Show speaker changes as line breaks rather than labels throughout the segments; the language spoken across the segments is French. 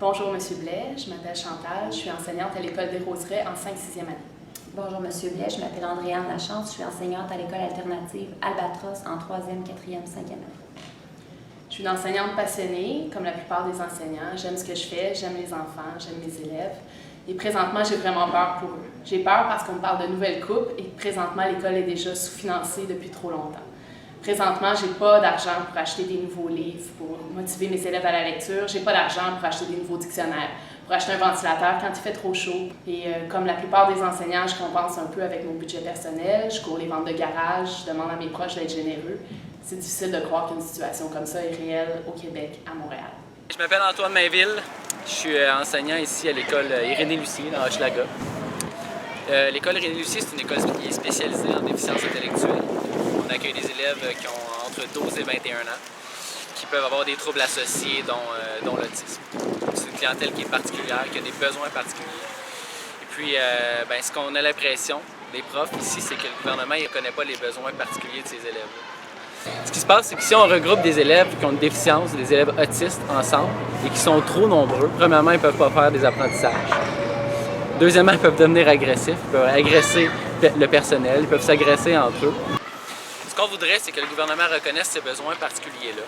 Bonjour, M. Blais. Je m'appelle Chantal. Je suis enseignante à l'École des Roseraies en 5e année.
Bonjour, M. Blais. Je m'appelle Andréane Lachance. Je suis enseignante à l'École alternative Albatros en 3e, 4e, 5e année.
Je suis une enseignante passionnée, comme la plupart des enseignants. J'aime ce que je fais, j'aime les enfants, j'aime mes élèves. Et présentement, j'ai vraiment peur pour eux. J'ai peur parce qu'on me parle de nouvelles coupes et que présentement, l'école est déjà sous-financée depuis trop longtemps. Présentement, je n'ai pas d'argent pour acheter des nouveaux livres, pour motiver mes élèves à la lecture. Je n'ai pas d'argent pour acheter des nouveaux dictionnaires, pour acheter un ventilateur quand il fait trop chaud. Et comme la plupart des enseignants, je compense un peu avec mon budget personnel. Je cours les ventes de garage, je demande à mes proches d'être généreux. C'est difficile de croire qu'une situation comme ça est réelle au Québec, à Montréal.
Je m'appelle Antoine Mainville. Je suis enseignant ici à l'école Irénée-Lucie, dans Hochelaga. L'école Irénée-Lucie, c'est une école qui est spécialisée en déficience intellectuelle. On accueille des élèves qui ont entre 12 et 21 ans, qui peuvent avoir des troubles associés, dont l'autisme. C'est une clientèle qui est particulière, qui a des besoins particuliers. Et puis, ce qu'on a l'impression, des profs ici, c'est que le gouvernement ne connaît pas les besoins particuliers de ces élèves. Ce qui se passe, c'est que si on regroupe des élèves qui ont une déficience, des élèves autistes ensemble, et qui sont trop nombreux, premièrement, ils ne peuvent pas faire des apprentissages. Deuxièmement, ils peuvent devenir agressifs, ils peuvent agresser le personnel, ils peuvent s'agresser entre eux. Ce qu'on voudrait, c'est que le gouvernement reconnaisse ces besoins particuliers-là.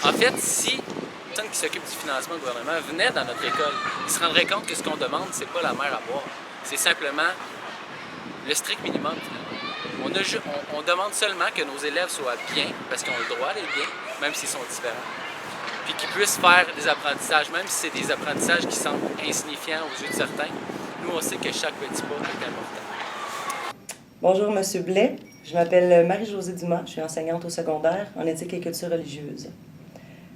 En fait, si la personne qui s'occupe du financement du gouvernement venait dans notre école, il se rendrait compte que ce qu'on demande, c'est pas la mer à boire. C'est simplement le strict minimum. On demande seulement que nos élèves soient bien, parce qu'ils ont le droit d'être bien, même s'ils sont différents. Puis qu'ils puissent faire des apprentissages, même si c'est des apprentissages qui semblent insignifiants aux yeux de certains. Nous, on sait que chaque petit pas est important.
Bonjour, M. Blais. Je m'appelle Marie-Josée Dumas. Je suis enseignante au secondaire en éthique et culture religieuse.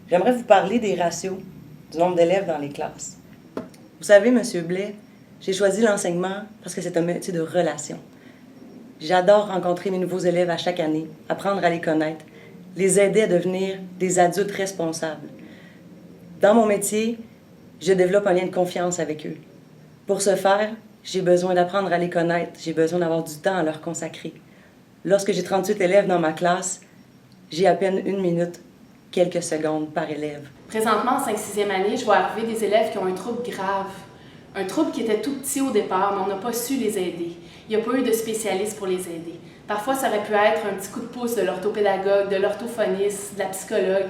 J'aimerais vous parler des ratios, du nombre d'élèves dans les classes. Vous savez, M. Blais, j'ai choisi l'enseignement parce que c'est un métier de relation. J'adore rencontrer mes nouveaux élèves à chaque année, apprendre à les connaître, les aider à devenir des adultes responsables. Dans mon métier, je développe un lien de confiance avec eux. Pour ce faire, j'ai besoin d'apprendre à les connaître, j'ai besoin d'avoir du temps à leur consacrer. Lorsque j'ai 38 élèves dans ma classe, j'ai à peine 1 minute, quelques secondes par élève.
Présentement, en 5e année, je vois arriver des élèves qui ont un trouble grave. Un trouble qui était tout petit au départ, mais on n'a pas su les aider. Il n'y a pas eu de spécialistes pour les aider. Parfois, ça aurait pu être un petit coup de pouce de l'orthopédagogue, de l'orthophoniste, de la psychologue.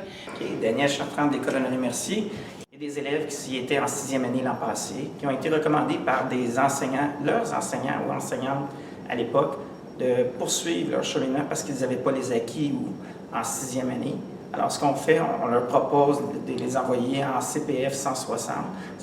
Daniel Chartrand de l'École Honoré-Mercier. Il y a des élèves qui étaient en 6e année l'an passé, qui ont été recommandés par des enseignants, leurs enseignants ou enseignantes à l'époque, de poursuivre leur cheminement parce qu'ils n'avaient pas les acquis ou en 6e année. Alors, ce qu'on fait, on leur propose de les envoyer en CPF 160. Ça,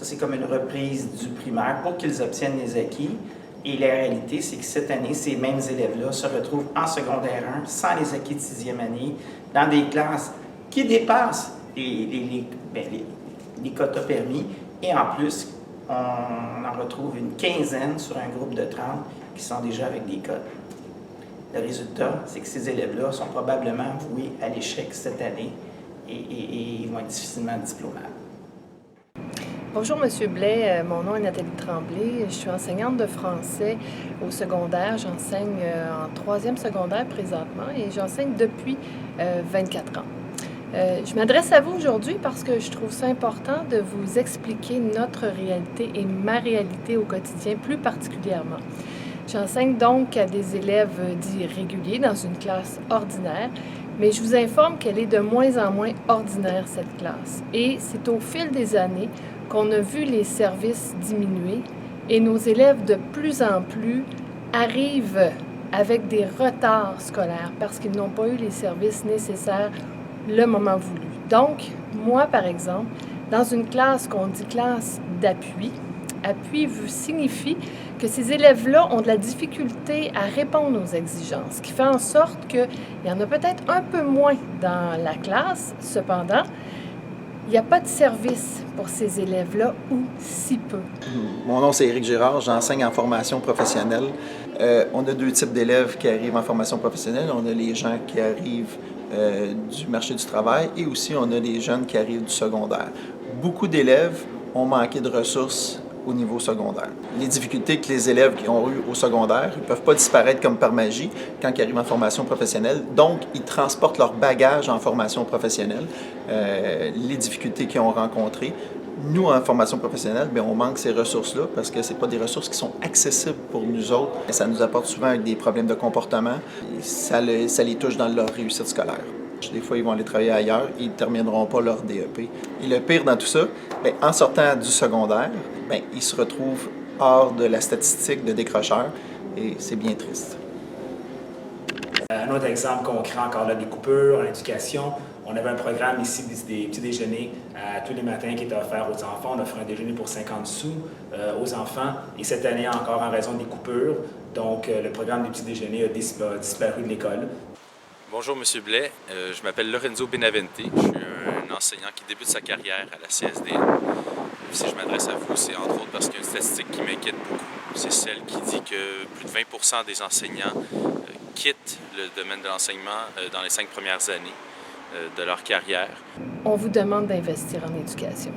c'est comme une reprise du primaire pour qu'ils obtiennent les acquis. Et la réalité, c'est que cette année, ces mêmes élèves-là se retrouvent en secondaire 1, sans les acquis de 6e année, dans des classes qui dépassent les quotas permis. Et en plus, on en retrouve une quinzaine sur un groupe de 30 qui sont déjà avec des cotes. Le résultat, c'est que ces élèves-là sont probablement voués à l'échec cette année et ils vont être difficilement diplômables.
Bonjour, M. Blais. Mon nom est Nathalie Tremblay. Je suis enseignante de français au secondaire. J'enseigne en 3e secondaire présentement et j'enseigne depuis 24 ans. Je m'adresse à vous aujourd'hui parce que je trouve ça important de vous expliquer notre réalité et ma réalité au quotidien plus particulièrement. J'enseigne donc à des élèves dits réguliers dans une classe ordinaire, mais je vous informe qu'elle est de moins en moins ordinaire, cette classe. Et c'est au fil des années qu'on a vu les services diminuer et nos élèves de plus en plus arrivent avec des retards scolaires parce qu'ils n'ont pas eu les services nécessaires le moment voulu. Donc, moi, par exemple, dans une classe qu'on dit classe d'appui, appui signifie que ces élèves-là ont de la difficulté à répondre aux exigences, ce qui fait en sorte qu'il y en a peut-être un peu moins dans la classe. Cependant, il n'y a pas de service pour ces élèves-là ou si peu.
Mon nom, c'est Éric Girard. J'enseigne en formation professionnelle. On a 2 types d'élèves qui arrivent en formation professionnelle. On a les gens qui arrivent du marché du travail et aussi on a des jeunes qui arrivent du secondaire. Beaucoup d'élèves ont manqué de ressources au niveau secondaire. Les difficultés que les élèves qui ont eues au secondaire ne peuvent pas disparaître comme par magie quand ils arrivent en formation professionnelle. Donc, ils transportent leur bagage en formation professionnelle, les difficultés qu'ils ont rencontrées Nous, en formation professionnelle, bien, on manque ces ressources-là parce que ce pas des ressources qui sont accessibles pour nous autres. Ça nous apporte souvent des problèmes de comportement. Ça les touche dans leur réussite scolaire. Des fois, ils vont aller travailler ailleurs, ils ne termineront pas leur DEP. Et le pire dans tout ça, bien, en sortant du secondaire, bien, ils se retrouvent hors de la statistique de décrocheurs et c'est bien triste.
Un autre exemple concret encore là, des coupures en éducation. On avait un programme ici des petits déjeuners tous les matins qui était offert aux enfants. On offrait un déjeuner pour 50 sous aux enfants. Et cette année, encore en raison des coupures, donc le programme des petits déjeuners a disparu de l'école.
Bonjour M. Blais, je m'appelle Lorenzo Benavente. Je suis un enseignant qui débute sa carrière à la CSDL. Si je m'adresse à vous, c'est entre autres parce qu'il y a une statistique qui m'inquiète beaucoup. C'est celle qui dit que plus de 20% des enseignants quittent le domaine de l'enseignement dans les 5 premières années de leur carrière.
On vous demande d'investir en éducation.